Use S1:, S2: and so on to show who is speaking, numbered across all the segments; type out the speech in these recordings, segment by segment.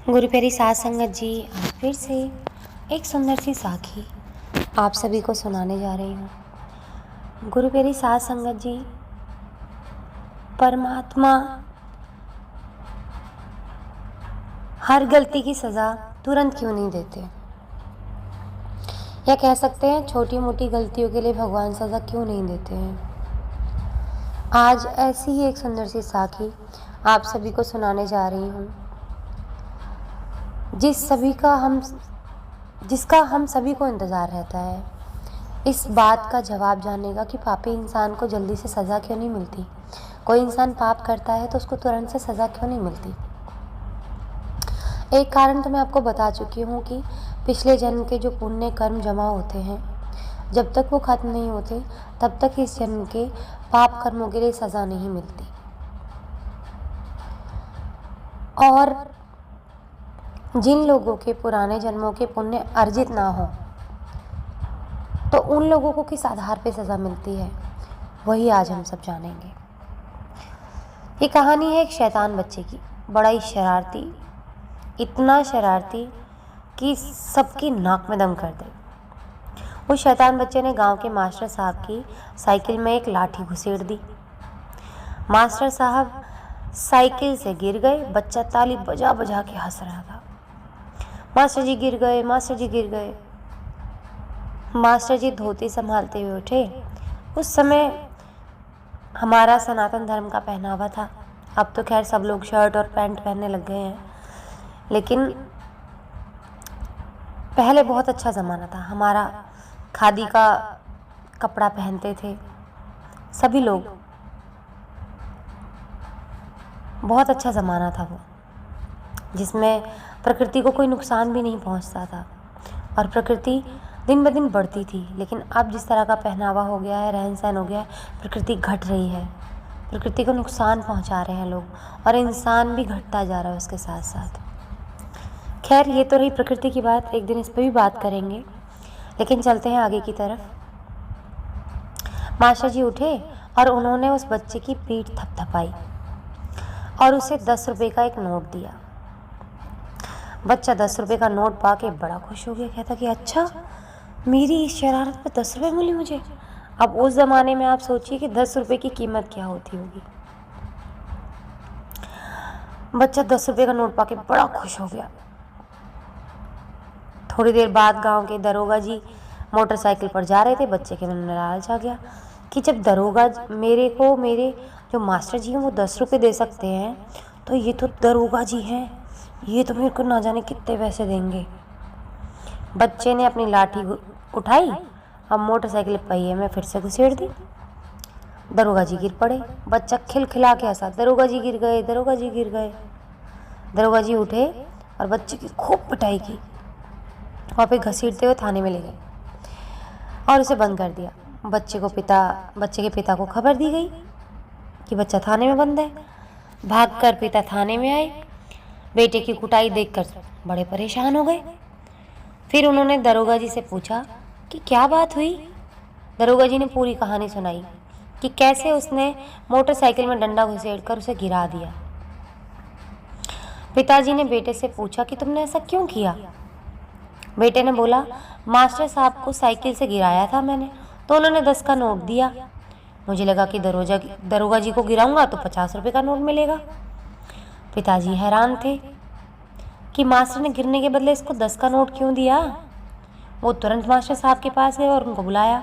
S1: गुरु प्यारी साध संगत जी, आज फिर से एक सुंदर सी साखी आप सभी को सुनाने जा रही हूँ। गुरु प्यारी साध संगत जी, परमात्मा हर गलती की सज़ा तुरंत क्यों नहीं देते, या कह सकते हैं छोटी मोटी गलतियों के लिए भगवान सज़ा क्यों नहीं देते हैं। आज ऐसी ही एक सुंदर सी साखी आप सभी को सुनाने जा रही हूँ, जिसका हम सभी को इंतज़ार रहता है, इस बात का जवाब जानने का कि पापी इंसान को जल्दी से सज़ा क्यों नहीं मिलती। कोई इंसान पाप करता है तो उसको तुरंत से सज़ा क्यों नहीं मिलती। एक कारण तो मैं आपको बता चुकी हूँ कि पिछले जन्म के जो पुण्य कर्म जमा होते हैं, जब तक वो खत्म नहीं होते तब तक इस जन्म के पाप कर्मों के लिए सज़ा नहीं मिलती। और जिन लोगों के पुराने जन्मों के पुण्य अर्जित ना हो तो उन लोगों को किस आधार पे सज़ा मिलती है, वही आज हम सब जानेंगे। ये कहानी है एक शैतान बच्चे की, बड़ा ही शरारती, इतना शरारती कि सबकी नाक में दम कर दे। उस शैतान बच्चे ने गांव के मास्टर साहब की साइकिल में एक लाठी घुसेड़ दी। मास्टर साहब साइकिल से गिर गए। बच्चा ताली बजा बजा के हंस रहा था, मास्टर जी गिर गए, मास्टर जी गिर गए। मास्टर जी धोती संभालते हुए उठे। उस समय हमारा सनातन धर्म का पहनावा था, अब तो खैर सब लोग शर्ट और पैंट पहनने लग गए हैं, लेकिन पहले बहुत अच्छा ज़माना था। हमारा खादी का कपड़ा पहनते थे सभी लोग, बहुत अच्छा ज़माना था वो, जिसमें प्रकृति को कोई नुकसान भी नहीं पहुंचता था और प्रकृति दिन ब दिन बढ़ती थी। लेकिन अब जिस तरह का पहनावा हो गया है, रहन सहन हो गया है, प्रकृति घट रही है, प्रकृति को नुकसान पहुंचा रहे हैं लोग और इंसान भी घटता जा रहा है उसके साथ साथ। खैर, ये तो रही प्रकृति की बात, एक दिन इस पर भी बात करेंगे, लेकिन चलते हैं आगे की तरफ। मास्टर जी उठे और उन्होंने उस बच्चे की पीठ थपथपाई और उसे 10 रुपये का एक नोट दिया। बच्चा 10 रुपये का नोट पाके बड़ा खुश हो गया, कहता कि अच्छा, मेरी इस शरारत पे 10 रुपये मिली मुझे। अब उस ज़माने में आप सोचिए कि 10 रुपये की कीमत क्या होती होगी। बच्चा 10 रुपये का नोट पाके बड़ा खुश हो गया। थोड़ी देर बाद गांव के दरोगा जी मोटरसाइकिल पर जा रहे थे। बच्चे के मन में लालच आ गया कि जब दरोगा मेरे जो मास्टर जी हैं वो 10 रुपये दे सकते हैं, तो ये तो दरोगा जी हैं, ये तो मेरे को ना जाने कितने पैसे देंगे। बच्चे ने अपनी लाठी उठाई और मोटरसाइकिल पहिए में फिर से घुसेड़ दी। दरोगा जी गिर पड़े। बच्चा खिलखिला के हंसा, दरोगा जी गिर गए, दरोगा जी गिर गए। दरोगा जी उठे और बच्चे की खूब पिटाई की और फिर घसीटते हुए थाने में ले गए और उसे बंद कर दिया। बच्चे के पिता को खबर दी गई कि बच्चा थाने में बंद है। भागकर पिता थाने में आए। बेटे की कुटाई देखकर बड़े परेशान हो गए। फिर उन्होंने दरोगा जी से पूछा कि क्या बात हुई। दरोगा जी ने पूरी कहानी सुनाई कि कैसे उसने मोटरसाइकिल में डंडा घुसेड़कर उसे गिरा दिया। पिताजी ने बेटे से पूछा कि तुमने ऐसा क्यों किया। बेटे ने बोला, मास्टर साहब को साइकिल से गिराया था मैंने, तो उन्होंने 10 का नोट दिया। मुझे लगा कि दरोगा जी को गिराऊंगा तो 50 रुपये का नोट मिलेगा। पिताजी हैरान थे कि मास्टर ने गिरने के बदले इसको 10 का नोट क्यों दिया। वो तुरंत मास्टर साहब के पास गए और उनको बुलाया।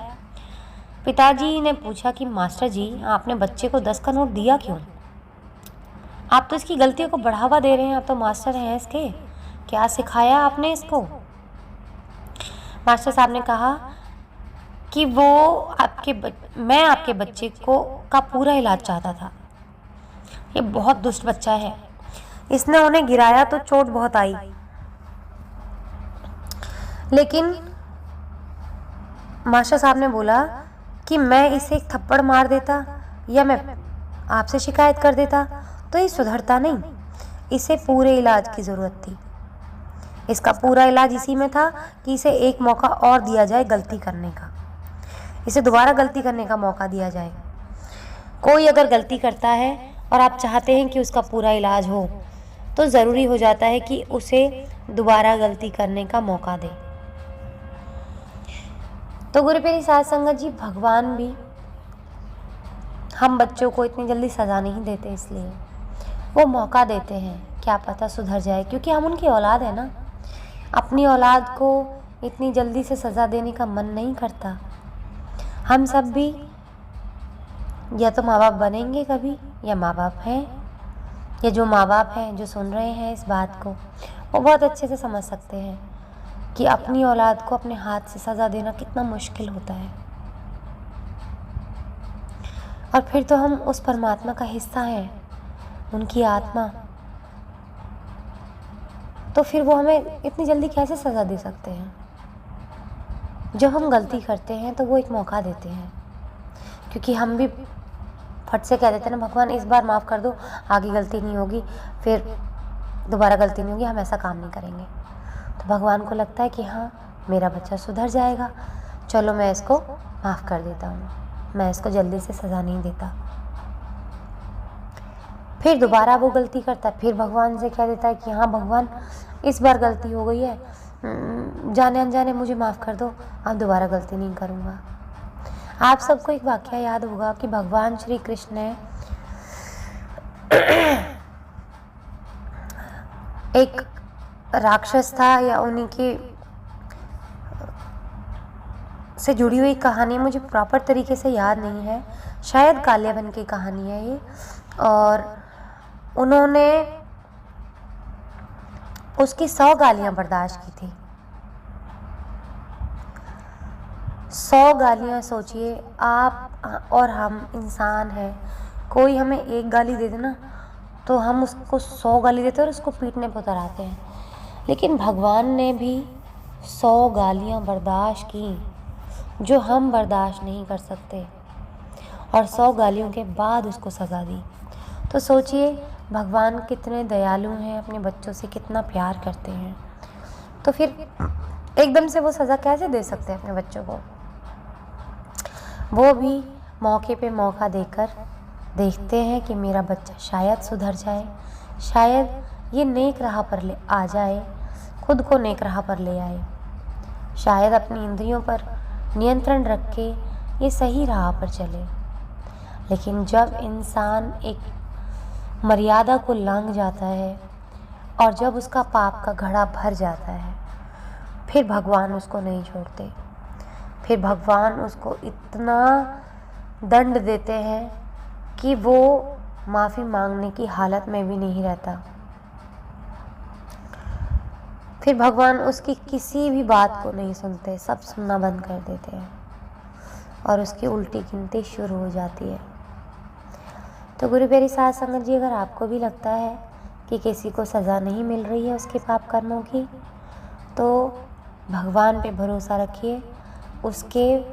S1: पिताजी ने पूछा कि मास्टर जी, आपने बच्चे को 10 का नोट दिया क्यों? आप तो इसकी गलतियों को बढ़ावा दे रहे हैं, आप तो मास्टर हैं इसके, क्या सिखाया आपने इसको? मास्टर साहब ने कहा कि मैं आपके बच्चे का पूरा इलाज चाहता था। ये बहुत दुष्ट बच्चा है, इसने उन्हें गिराया तो चोट बहुत आई, लेकिन मास्टर साहब ने बोला कि मैं इसे एक थप्पड़ मार देता या मैं आपसे शिकायत कर देता तो ये सुधरता नहीं। इसे पूरे इलाज की ज़रूरत थी। इसका पूरा इलाज इसी में था कि इसे एक मौका और दिया जाए गलती करने का, इसे दोबारा गलती करने का मौका दिया जाए। कोई अगर गलती करता है और आप चाहते हैं कि उसका पूरा इलाज हो, तो ज़रूरी हो जाता है कि उसे दोबारा गलती करने का मौका दें। तो गुरु प्यारी साध संगत जी, भगवान भी हम बच्चों को इतनी जल्दी सज़ा नहीं देते, इसलिए वो मौका देते हैं, क्या पता सुधर जाए, क्योंकि हम उनकी औलाद है ना। अपनी औलाद को इतनी जल्दी से सज़ा देने का मन नहीं करता। हम सब भी या तो माँ बाप बनेंगे कभी, या माँ बाप हैं, या जो माँ बाप हैं जो सुन रहे हैं इस बात को, वो बहुत अच्छे से समझ सकते हैं कि अपनी औलाद को अपने हाथ से सज़ा देना कितना मुश्किल होता है। और फिर तो हम उस परमात्मा का हिस्सा हैं, उनकी आत्मा, तो फिर वो हमें इतनी जल्दी कैसे सज़ा दे सकते हैं। जब हम गलती करते हैं तो वो एक मौका देते हैं, क्योंकि हम भी फट से कह देते हैं ना, भगवान इस बार माफ़ कर दो, आगे गलती नहीं होगी, फिर दोबारा गलती नहीं होगी, हम ऐसा काम नहीं करेंगे। तो भगवान को लगता है कि हाँ, मेरा बच्चा सुधर जाएगा, चलो मैं इसको माफ़ कर देता हूँ, मैं इसको जल्दी से सज़ा नहीं देता। फिर दोबारा वो गलती करता है, फिर भगवान से कह देता है कि हाँ भगवान, इस बार गलती हो गई है, जाने अनजाने मुझे माफ़ कर दो, अब दोबारा गलती नहीं करूँगा। आप सबको एक वाक़या याद होगा कि भगवान श्री कृष्ण ने एक राक्षस था, या उन्हीं की से जुड़ी हुई कहानी, मुझे प्रॉपर तरीके से याद नहीं है, शायद कालियाबन की कहानी है ये। और उन्होंने उसकी 100 गालियां बर्दाश्त की थी। 100 गालियां, सोचिए आप और हम इंसान हैं, कोई हमें एक गाली दे देना तो हम उसको 100 गाली देते हैं और उसको पीटने पर उतर आते हैं। लेकिन भगवान ने भी 100 गालियां बर्दाश्त की, जो हम बर्दाश्त नहीं कर सकते, और 100 गालियों के बाद उसको सज़ा दी। तो सोचिए भगवान कितने दयालु हैं, अपने बच्चों से कितना प्यार करते हैं, तो फिर एकदम से वो सज़ा कैसे दे सकते हैं अपने बच्चों को। वो भी मौके पे मौका देकर देखते हैं कि मेरा बच्चा शायद सुधर जाए, शायद ये नेक राह पर ले आ जाए, खुद को नेक राह पर ले आए, शायद अपनी इंद्रियों पर नियंत्रण रख के ये सही राह पर चले। लेकिन जब इंसान एक मर्यादा को लांघ जाता है और जब उसका पाप का घड़ा भर जाता है, फिर भगवान उसको नहीं छोड़ते, फिर भगवान उसको इतना दंड देते हैं कि वो माफ़ी मांगने की हालत में भी नहीं रहता। फिर भगवान उसकी किसी भी बात को नहीं सुनते, सब सुनना बंद कर देते हैं और उसकी उल्टी गिनती शुरू हो जाती है। तो गुरु प्यारी साध संगत जी, अगर आपको भी लगता है कि किसी को सज़ा नहीं मिल रही है उसके पाप कर्मों की, तो भगवान पे भरोसा रखिए, उसके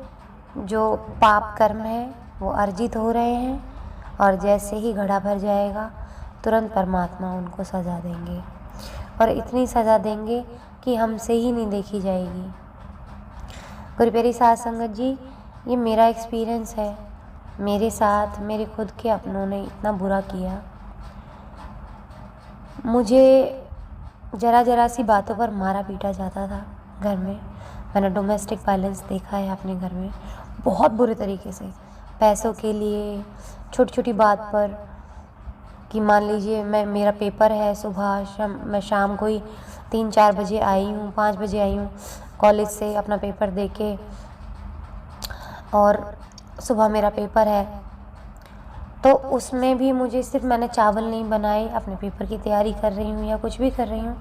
S1: जो पाप कर्म हैं वो अर्जित हो रहे हैं, और जैसे ही घड़ा भर जाएगा तुरंत परमात्मा उनको सज़ा देंगे, और इतनी सज़ा देंगे कि हमसे ही नहीं देखी जाएगी। गुरु प्यारी साध संगत जी, ये मेरा एक्सपीरियंस है, मेरे साथ मेरे खुद के अपनों ने इतना बुरा किया, मुझे ज़रा ज़रा सी बातों पर मारा पीटा जाता था घर में। मैंने डोमेस्टिक वायलेंस देखा है अपने घर में बहुत बुरे तरीके से, पैसों के लिए, छोटी छोटी बात पर, कि मान लीजिए मेरा पेपर है सुबह, मैं शाम को ही 3-4 बजे आई हूँ, 5 बजे आई हूँ कॉलेज से अपना पेपर दे के, और सुबह मेरा पेपर है, तो उसमें भी मुझे सिर्फ, मैंने चावल नहीं बनाए, अपने पेपर की तैयारी कर रही हूँ या कुछ भी कर रही हूँ,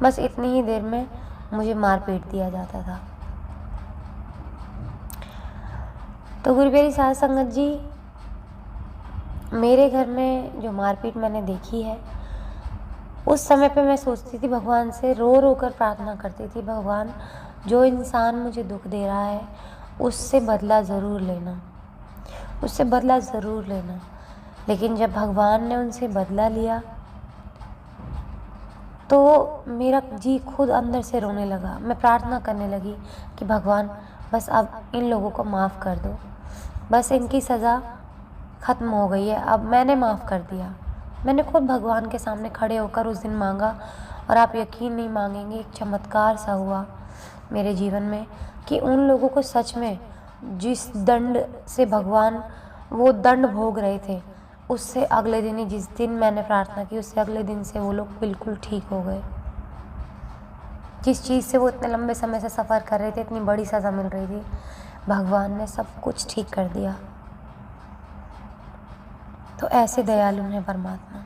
S1: बस इतनी ही देर में मुझे मार पीट दिया जाता था। तो गुरु प्यारी साध संगत जी, मेरे घर में जो मारपीट मैंने देखी है, उस समय पे मैं सोचती थी भगवान से, रो रो कर प्रार्थना करती थी, भगवान जो इंसान मुझे दुख दे रहा है उससे बदला ज़रूर लेना, उससे बदला ज़रूर लेना। लेकिन जब भगवान ने उनसे बदला लिया तो मेरा जी खुद अंदर से रोने लगा। मैं प्रार्थना करने लगी कि भगवान बस अब इन लोगों को माफ़ कर दो, बस इनकी सज़ा ख़त्म हो गई है, अब मैंने माफ़ कर दिया, मैंने खुद भगवान के सामने खड़े होकर उस दिन मांगा, और आप यकीन नहीं मांगेंगे, एक चमत्कार सा हुआ मेरे जीवन में कि उन लोगों को सच में जिस दंड से भगवान वो दंड भोग रहे थे, उससे अगले दिन ही, जिस दिन मैंने प्रार्थना की उससे अगले दिन से वो लोग बिल्कुल ठीक हो गए। जिस चीज़ से वो इतने लंबे समय से सफ़र कर रहे थे, इतनी बड़ी सज़ा मिल रही थी, भगवान ने सब कुछ ठीक कर दिया। तो ऐसे दयालु हैं परमात्मा।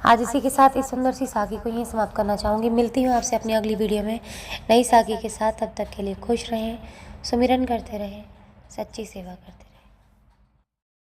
S1: आज इसी के साथ इस सुंदर सी साखी को यहीं समाप्त करना चाहूँगी। मिलती हूँ आपसे अपनी अगली वीडियो में नई साखी के साथ। तब तक के लिए खुश रहें, सुमिरन करते रहें, सच्ची सेवा करते रहें।